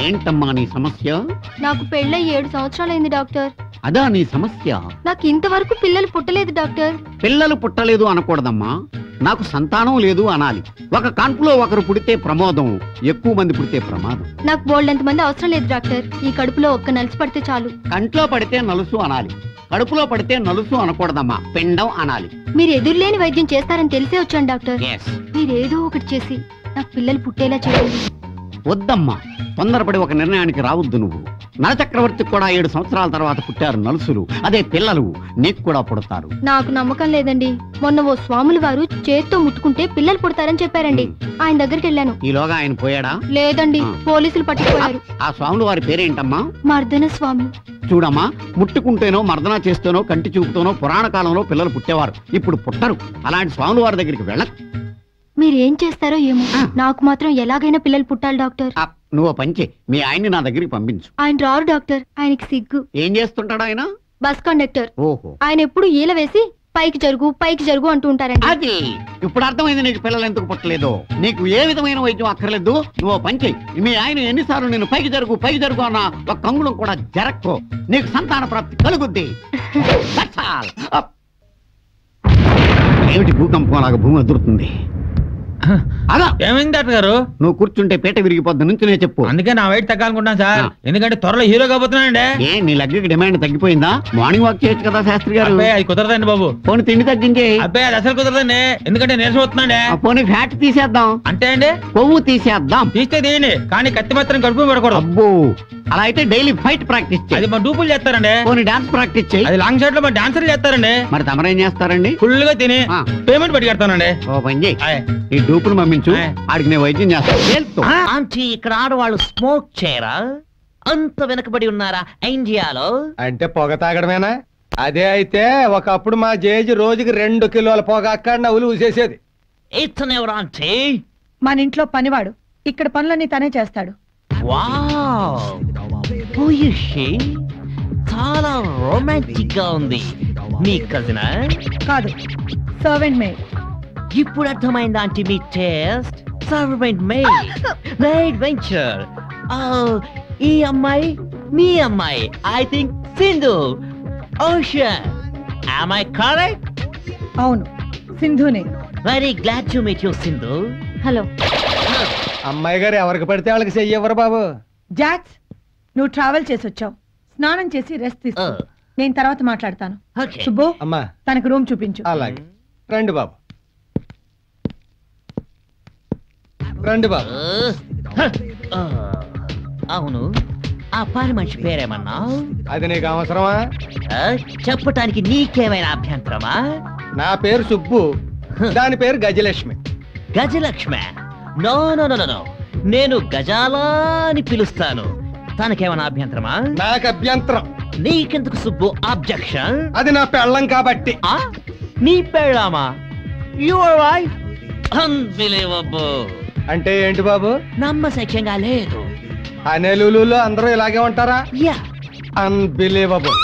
ఏంటమ్మా నీ సమస్య? నాకు పెళ్ళై 7 సంవత్సరాలైంది డాక్టర్. అదా నీ సమస్య? నాకు ఇంతవరకు పిల్లలు పుట్టలేదు డాక్టర్. పిల్లలు పుట్టలేదు అనకూడదమ్మా, నాకు సంతానం లేదు అనాలి. ఒక కాన్పులో ఒకరు పుడితే ప్రమోదం, ఎక్కువ మంది పుడితే ప్రమాదం. నాకు బోల్డంత మంది అవసరం లేదు డాక్టర్. ఈ కడుపులో ఒక్క నలుసు పడితే చాలు. కంట్లో పడితే నలుసు అనాలి, కడుపులో పడితే నలుసు అనకూడదమ్మా, పిండం అనాలి. మీరు ఎదురులేని వైద్యం చేస్తారని తెలిసే వచ్చాను డాక్టర్. మీరేదో ఒకటి చేసి నాకు పిల్లలు పుట్టేలా చేయండి. వద్దమ్మా, తొందరపడి ఒక నిర్ణయానికి రావద్దు. నువ్వు నరచక్రవర్తికి కూడా 7 సంవత్సరాల తర్వాత పుట్టారు నలుసులు, అదే పిల్లలు నీకు కూడా పుడతారు. నాకు నమ్మకం లేదండి. మొన్న ఓ స్వాములు వారు చేత్తో ముట్టుకుంటే పిల్లలు పుడతారని చెప్పారండి. ఆయన దగ్గరికి వెళ్ళాను. ఈలోగా ఆయన పోయాడా? లేదండి, పోలీసులు పట్టుకుపోయారు. ఆ స్వాములు వారి పేరేంటమ్మా? మర్దన స్వామి. చూడమ్మా, ముట్టుకుంటేనో మర్దన చేస్తేనో కంటి చూపుతోనో పురాణ కాలంలో పిల్లలు పుట్టేవారు, ఇప్పుడు పుట్టరు. అలాంటి స్వాములు వారి దగ్గరికి వెళ్ళకు. మీరేం చేస్తారో ఏమో, నాకు మాత్రం ఎలాగైనా పిల్లలు పుట్టాలి డాక్టర్. నువ్వు పంచే మీ ఆయన్ని నా దగ్గరికి పంపించు. ఆయన రారు డాక్టర్, ఆయనకి సిగ్గు. ఏం చేస్తుంటాడు ఆయన? Bus conductor. ఓహో. ఆయన ఎప్పుడు ఈల వేసి పైకి జరుగు అంటూ ఉంటారండి. అది ఇప్పుడు అర్థమైంది నీకు పిల్లలు ఎందుకు పుట్టలేదు. నీకు ఏ విధమైన వైద్యం అక్కర్లేదు. నువ్వు పంచే మీ ఆయన ఎన్నిసార్లు నేను పైకి జరుగు అన్న ఒక కంగుళం కూడా జరక్కో, నీకు సంతాన ప్రాప్తి కలుగుద్ది. ఏమిటి భూకంపం లాగా భూమి అదురుతుంది? అలా ఏమైంది డాక్టర్ గారు? నువ్వు కూర్చుంటే పేట విరిగిపోద్ది, నుంచునే చెప్పు. అందుకే నా వెయిట్ తగ్గాలనుకుంటాను సార్, ఎందుకంటే త్వరలో హీరో కాబోతున్నానండి. ఏ నీ లగ్గకి డిమాండ్ తగ్గిపోయిందా? మార్నింగ్ వాక్ చేయొచ్చు కదా శాస్త్రి గారు. అది కుదరదండి బాబు. పోనీ తిండి తగ్గించే. అబ్బాయి అది అసలు కుదరదండి, ఎందుకంటే నీరసం అవుతున్నాండి. పోనీ ఫ్యాట్ తీసేద్దాం. అంటే అండి కొవ్వు తీసేద్దాం. తీస్తే తీయండి, కానీ కత్తి మాత్రం కడుపు పడకూడదు. అబ్బో, అలా అయితే డైలీ ఫైట్ ప్రాక్టీస్ చేయి. అది మా డూపులు చేస్తారండి. పోనీ డాన్స్ ప్రాక్టీస్ చేయి. అది లాంగ్ షాట్ లో మా డాన్సర్లు చేస్తారండి. మరి తమరేం చేస్తారండి? ఫుల్ గా తిని పేమెంట్ పట్టి కడతానండి. ఓ పని చేయి, ఈ డూపులు పంపించు, ఆడికి నేను వైద్యం చేస్తాను. ఆంటీ, ఇక్కడ ఆడవాళ్ళు స్మోక్ చేయరా? అంత వెనకబడి ఉన్నారా ఇండియాలో? అంటే పొగ తాగడమేనా? అదే అయితే ఒకప్పుడు మా జేజి రోజుకి 2 కిలోల పొగ అక్కడ నవ్వులు ఊసేసేది. ఇతనెవరు ఆంటీ? మన ఇంట్లో పనివాడు, ఇక్కడ పనులన్నీ తనే చేస్తాడు. చాలా రొమాంటిక్ గా ఉంది. మీ కజినా? కాదు, సర్వెంట్ మేడ్. ఇప్పుడు అర్థమైంది ఆంటీ మీ taste. Servant maid, right venture. ఈ అమ్మాయి మీ అమ్మాయి, I think Sindhu. Ocean, am I correct? అవును, సింధునే. Very glad to meet you, Sindhu. Hello. అమ్మాయి గారు ఎవరికి పడితే వాళ్ళకి చెయ్యవరు బాబు. జాక్స్, నువ్వు ట్రావెల్ చేసి వచ్చావు, స్నానం చేసి రెస్ట్ తీసుకో. నేను తర్వాత మాట్లాడతాను. సుబ్బు, అమ్మా తనకు రూమ్ చూపించు. అలాగే. రండి బాబు, రండి బాబు. అవును, ఆ పని మనిషి పేరేమన్నా? అది నీకు అవసరమా? చెప్పటానికి నీకేమైనా అభ్యంతరమా? నా పేరు సుబ్బు, దాని పేరు Gajalakshmi. Gajalakshmi? No no no no, నేను గజాలా అని పిలుస్తాను. తనకేమైనా అభ్యంతరమా? నాకు అభ్యంతరం. నీకెందుకు సుబ్బు అబ్జెక్షన్? అది నా పెళ్ళం కాబట్టి. నీ పెళ్ళామా? Your wife? అన్బిలీవబుల్. అంటే ఏంటి బాబు? నమ్మశక్యంగా లేదు. అనేలులో అందరూ ఇలాగే ఉంటారా? Yeah, unbelievable.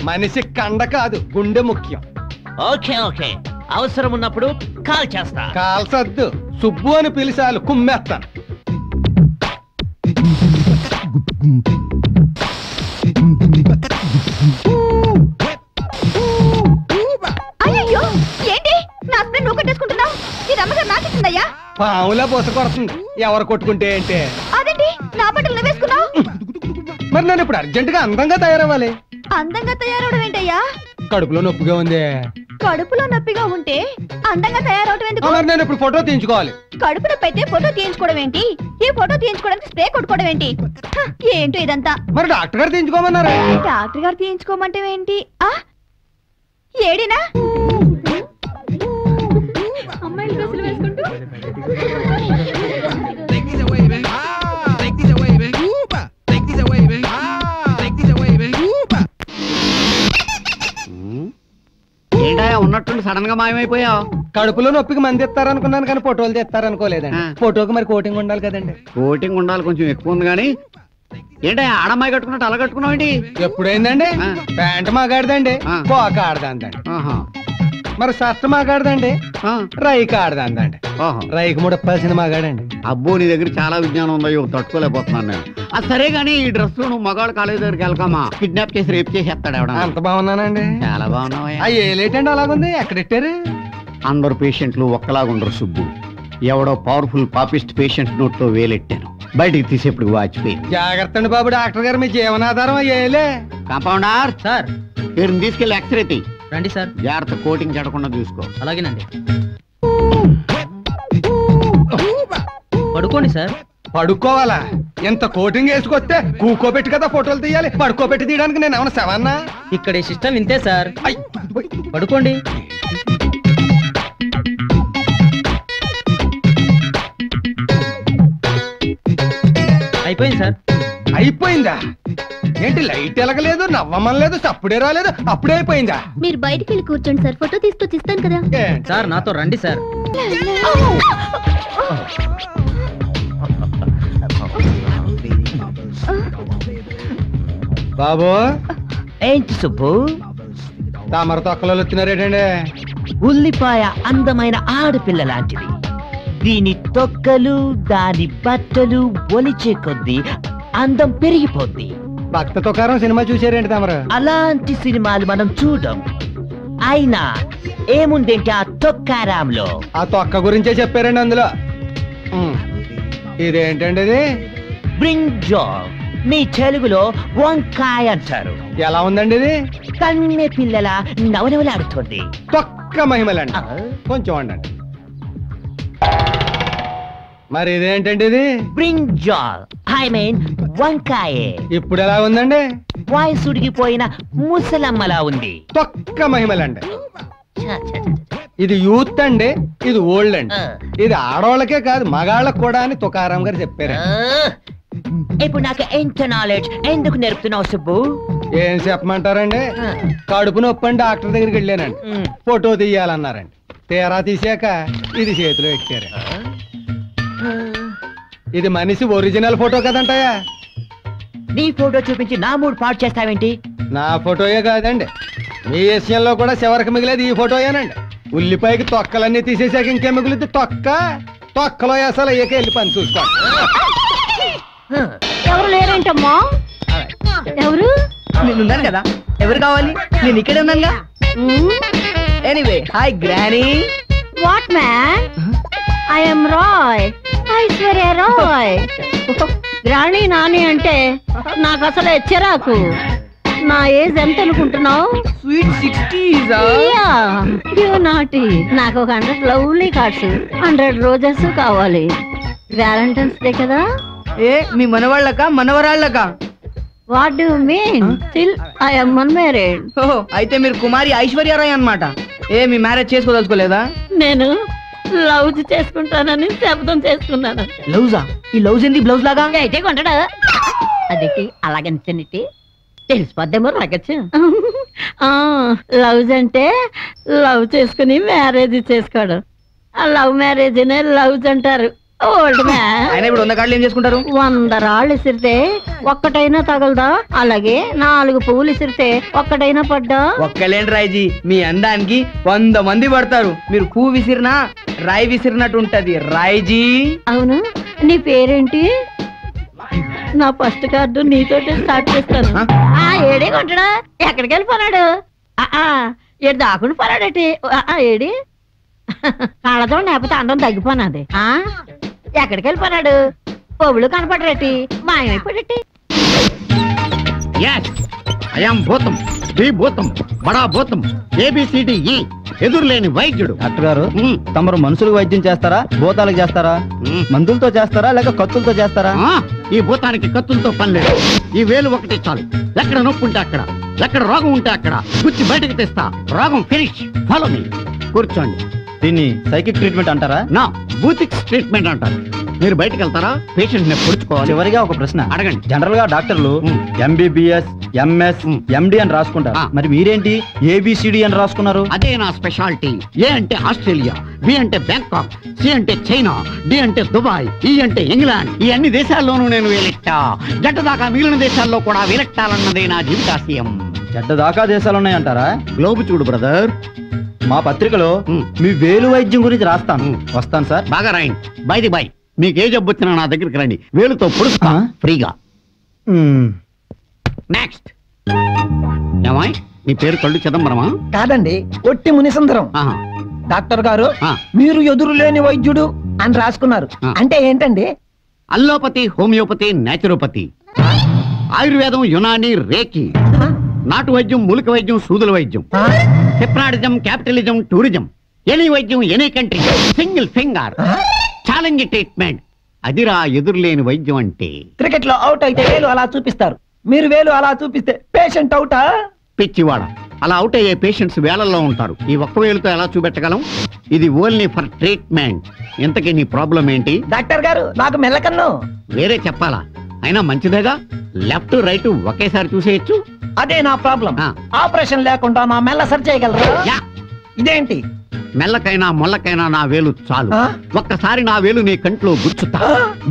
మనిషి కండ కాదు, గుండె ముఖ్యం. ఓకే ఓకే, అవసరం ఉన్నప్పుడు కాల్ చేస్తా. కాల్సద్దు, సుబ్బు అని పిలిచాలు కుమ్మేస్తాను. అయ్యో, ఏంటి నా హస్బెండ్ నువ్వు కట్టేసుకుంటున్నావు? ఈ రమ్మగారు నాకు ఇచ్చిందయ్యా. పావులా బొస కొడుతుంది. ఎవరు కొట్టుకుంటే ఏంటే? అదేంటి నా బట్టలు వేసుకున్నావు? మరి నేను ఇప్పుడు అర్జెంట్ గా అందంగా తయారవ్వాలి. అందంగా తయారవడం ఏంటయ్యా? కడుపులో నొప్పిగా ఉంది. కడుపులో నొప్పిగా ఉంటే అందంగా తయారవడం ఎందుకు? మరి నేను ఇప్పుడు ఫోటో తీయించుకోవాలి. కడుపు నొప్పి అయితే ఫోటో తీయించుకోవడం ఏంటి? ఈ ఫోటో తీయించుకోవడానికి స్ప్రే కొట్టుకోవడం ఏంటి? ఏంటో ఇదంతా. మరి డాక్టర్ గారు తీయించుకోమన్నారా? డాక్టర్ గారు తీయించుకోమంటే ఏంటి? ఏడినా అమ్మాయిలు డ్రెస్సులు వేసుకుంటూ ఏంటా ఉన్నట్టుండి సడన్ గా మాయమైపోయావు? కడుపులో నొప్పికి మంది ఇస్తారనుకున్నాను కానీ ఫోటోలు తెస్తారనుకోలేదండి. ఫోటోకి మరి కోటింగ్ ఉండాలి కదండి. కోటింగ్ ఉండాలి, కొంచెం ఎక్కువ ఉంది. కానీ ఏంటా ఆడమ్మాయి కట్టుకున్నట్టు అలా కట్టుకున్నావు ఏంటి? ఎప్పుడైందండి? ప్యాంట్ మగాడిదండి, పోక ఆడదండి. మరి షర్ట్ మాగాడదండి, ఆ, రైక్ ఆడదండి. ఓహో. రైక్ ముడపాల్సిన మాగాడండి. అబ్బో నీ దగ్గర చాలా విజ్ఞానం ఉందో తట్టుకోలేకపోతున్నాను నేను. అది సరే గానీ ఈ డ్రెస్ లో నువ్వు మగాడు కాలేజ్ దగ్గరికి వెళ్ళకమ్మా, కిడ్నాప్ చేసి రేపు చేసేస్తాడు ఎవడ. అంత బాగున్నానండి. చాలా బాగున్నావా? ఏ లేటండి అలాగుంది, ఎక్కడెట్టారు? అందరు పేషెంట్లు ఒక్కలాగుండరు సుబ్బు. ఎవడో పవర్ఫుల్ పాపిస్ట్ పేషెంట్ నోట్ లో వేలెట్టాను, బయటికి తీసేప్పుడు వాచిపోయింది. జాగ్రత్త అండి బాబు, డాక్టర్ గారు మీ జీవనాధారం అయ్యేలే. కాంపౌండర్ సార్ వీరిని తీసుకెళ్లి ఎక్స్రే తీ. రండి సార్. జాగ్రత్త, కోటింగ్ చెడకుండా చూసుకో. అలాగేనండి. పడుకోండి సార్. పడుకోవాలా? ఎంత కోటింగ్ వేసుకొస్తే కూకోబెట్టి కదా ఫోటోలు తీయాలి, పడుకోబెట్టి తీయడానికి నేను ఏమన్నా సెవన్నా? ఇక్కడ సిస్టమ్ ఇంతే సార్. అయ్, పడుకోండి. అయిపోయింది సార్. అయిపోయిందా? ఏంటి లైట్ ఎలగలేదు, నవ్వమనలేదు, సప్పుడే రాలేదు, అప్పుడే అయిపోయిందా? మీరు బయటికి వెళ్ళి కూర్చోండి సార్, ఫోటో తీసుకొచ్చి ఇస్తాను కదా. ఏంటి? సార్ నాతో రండి సార్. బాబు ఏంటి సుబ్బు? తామర తొక్కలలో వచ్చినారేటండి? ఉల్లిపాయ అందమైన ఆడపిల్ల లాంటిది. దీని తొక్కలు దాని బట్టలు ఒలిచే కొద్దీ అందం పెరిగిపోద్ది. భక్త తుకారం సినిమా చూసారేంటి తమరు? అలాంటి సినిమాలు మనం చూడం. అయినా ఏముందేంటి ఆ తొక్కారాంలో? ఆ తొక్క గురించే చెప్పారండి అందులో. ఇదేంటండి ఇది? బ్రింజాల్, మీ తెలుగులో వంకాయ అంటారు. ఎలా ఉందండి ఇది? కన్నె పిల్లల నవనవలాడుతుంది. తొక్క మహిమలండి. కొంచెం వండండి. మరి ఇదేంటండి ఇది? బ్రింజాల్, ఐ మీన్ వంకాయే. ఇప్పుడు ఎలా ఉందండి? వాయిస్ ఉడిగిపోయిన ముసలమ్మలా ఉంది. తొక్క మహిమలండి. ఛ, ఛ, ఛ, ఛ. ఇది యూత్ అండి, ఇది ఓల్డ్ అండి. ఆ. ఇది ఆడవాళ్ళకే కాదు మగాళ్ళకు కూడా అని తుకారాం గారు చెప్పారు. ఇప్పుడు నాకు ఎంత నాలెడ్జ్ ఎందుకు నేర్పుతున్నావు సుబ్బు? ఏం చెప్పమంటారండి? కడుపు నొప్పి అని డాక్టర్ దగ్గరికి వెళ్ళానండి, ఫోటో తీయాలన్నారండి. తీరా తీసాక ఇది చేతిలో ఎక్కారు. ఇది మనిషి ఒరిజినల్ ఫోటో కదంటాయా? నీ ఫోటో చూపించి నా మూడు పాటు చేస్తావేంటి? నా ఫోటోయే కాదండి, మీ విషయంలో కూడా చివరికి మిగిలేదు ఈ ఫోటోయేనండి. ఉల్లిపాయకి తొక్కలన్నీ తీసేసాక ఇంకే మిగులుద్ది తొక్క. తొక్కలో అసలు అయ్యాక వెళ్ళి పని చూసుకోండి. ఎవరు లేరేంటమ్మా? ఎవరు? నేనున్నాను కదా, ఎవరు కావాలి? నేను ఇక్కడే ఉన్నానుగా. Anyway, hi granny. What man? I am Rai, Aishwarya Rai. రాణి నాని అంటే నాకు అసలు చిరాకు. నా ఏజ్ ఎంత అనుకుంటున్నావు? Sweet 60s. నాటి నాకు ఒక 100 లవ్లీ కార్డ్స్, 100 రోజెస్ కావాలి. వ్యాలంటైన్స్ డే కదా. ఏ మీ మనవాళ్ళక మనవరాళ్ళక? What do mean? Still I am unmarried. ఓహో, అయితే మీరు కుమారి ఐశ్వర్యరాయ్ అన్నమాట. ఏ మీ మ్యారేజ్ చేసుకోదలుచుకోలేదా? నేను లవ్ చేసుకుంటానని శబ్దం చేసుకున్నాను. లవ్జా? ఈ లవ్స్ ఏంటి బ్లౌజ్ లాగా? అయితే కొంటాడా? అదేంటి అలాగనిచ్చానిటి తెలిసిపోద్దేమో రాగచ్చు. లవ్స్ అంటే లవ్ చేసుకుని మ్యారేజ్ చేసుకోడు. ఆ లవ్ మ్యారేజ్ నే లవ్స్ అంటారు. Old man. ఆయన ఇప్పుడు 100 కార్డులు ఏం చేసుకుంటారు? 100 రాళ్ళు ఇసిరితే ఒక్కటైనా తగలదా? అలాగే 4 పువ్వులు ఇసిరితే ఒక్కటైనా పడ్డా? ఒక్కలేండి రాయ్జీ, మీ అందానికి 100 మంది పడతారు. మీరు పువ్వు విసిరినా రాయి విసిరినట్టు ఉంటది రాయ్జీ. అవును, నీ పేరేంటి? నా ఫస్ట్ కార్డు నీతోటే స్టార్ట్ చేస్తాను. ఏడే కొంటాడా? ఎక్కడికి వెళ్ళిపోనాడు? ఏడు దాకుండా పోనాడేటి? ఏడి కళ్ళతో లేకపోతే అందరం తగ్గిపోనాది. ఎక్కడికి వెళ్ళిపోనాడు? పొగులు కనపడరేటి? మాయమైపోయేటి? అయాం భూతం, బి భూతం, బడా భూతం, ABCDE ఎదురులేని వైద్యుడు. డాక్టర్ గారు, తమరు మనుషులకు వైద్యం చేస్తారా, భూతాలకు చేస్తారా, మందులతో చేస్తారా లేక కత్తులతో చేస్తారా? ఈ భూతానికి కత్తులతో పని లేదు. ఈ వేలు ఒకటి చాలు. ఎక్కడ నొప్పి ఉంటే అక్కడ, ఎక్కడ రోగం ఉంటే అక్కడ గుచ్చి బయటకు తెస్తా. రోగం ఫినిష్. Follow me. కూర్చోండి. దీన్ని సైకిక్ ట్రీట్మెంట్ అంటారా? నా బూతిక్స్ ట్రీట్మెంట్ అంటారు. మీరు బయటకు వెళ్తారా? పేషెంట్ ని పొడుచుకోవాలి. చివరిగా ఒక ప్రశ్న అడగండి. జనరల్ గా డాక్టర్లు MBBS, MS, MD అని రాసుకుంటారు. మరి మీరేంటి ABCD అని రాసుకున్నారు? అదే నా స్పెషాలిటీ. ఏ అంటే ఆస్ట్రేలియా, బి అంటే బ్యాంకాక్, సి అంటే చైనా, డి అంటే దుబాయ్, ఈ అంటే ఇంగ్లాండ్. ఈ అన్ని దేశాల్లోనూ నేను వేలెట్టా. గంట దాకా మిగిలిన దేశాల్లో కూడా వేలెట్టాలన్నదే నా జీవితాశయం. చెడ్డ దాకా దేశాలు ఉన్నాయంటారా? గ్లోబ్ చూడు బ్రదర్. మా పత్రికలో మీ వేలు వైద్యం గురించి రాస్తాను. వస్తాను సార్. బాగా రాయండి. బైది బాయ్, మీకు ఏ జబ్బు వచ్చినా నా దగ్గరికి రండి, వేలుతో పొడుస్తా ఫ్రీగా. నెక్స్ట్. ఏమాయ్, నీ పేరు కళ్ళు చిదంబరమా? కాదండి, ఒట్టి మునిసుందరం. డాక్టర్ గారు, మీరు ఎదురు లేని వైద్యుడు అని రాసుకున్నారు. అంటే ఏంటండి? అల్లోపతి, హోమియోపతి, నేచురోపతి, ఆయుర్వేదం, యునాని, రేకి, నాటు వైద్యం, మూలిక వైద్యం, సూదుల వైద్యం, హిప్నాటిజం, క్యాపిటలిజం, టూరిజం, ఎనీ వైద్యం, any country, single finger, challenge treatment. అదిరా ఎదురులేని వైద్యం అంటే. క్రికెట్ లో అవుట్ అయితే వేలు అలా చూపిస్తారు, మీరు వేలు అలా చూపిస్తే పేషెంట్ అవుటా? పిచ్చివాడ, అలా అవుట్ అయ్యే పేషెంట్స్ వేలల్లో ఉంటారు. ఈ ఒక్క వేలుతో ఎలా చూపెట్టగలం? ఇది ఓన్లీ ఫర్ ట్రీట్మెంట్. ఇంతకీ నీ ప్రాబ్లం ఏంటి? డాక్టర్ గారు, నాకు మెల్లకన్ను. వేరే చెప్పాలా? అయినా మంచిదేగా, లెఫ్ట్ రైట్ ఒకేసారి చూసేయచ్చు. అదే నా ప్రాబ్లం. ఆపరేషన్ లేకుండా నా మెల్ల సరి చేయగలరా? ఇదేంటి? మెల్లకైనా మొల్లకైనా నా వేలు చాలు. ఒక్కసారి నా వేలు నీ కంట్లో గుచ్చుతా,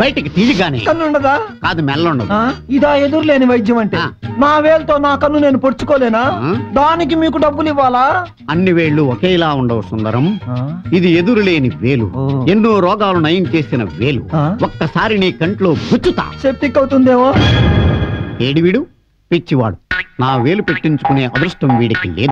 బయటికి తీయగానే కన్నుండదా? కాదు, మెల్లుండదు. ఇదా ఎదురులేని వైద్యం అంటే? నా వేలుతో నా కన్ను నేను పొడుచుకోలేనా? దానికి మీకు డబ్బులు ఇవ్వాలా? అన్ని వేళ్లు ఒకేలా ఉండవు సుందరం. ఇది ఎదురులేని వేలు, ఎన్నో రోగాలు నయం చేసిన వేలు. ఒక్కసారి నీ కంట్లో గుచ్చుతా. సెప్టిక్ అవుతుందేమో. ఏడివిడు పిచ్చివాడు, నా వేలు పెట్టించుకునే అదృష్టం వీడికి లేదు.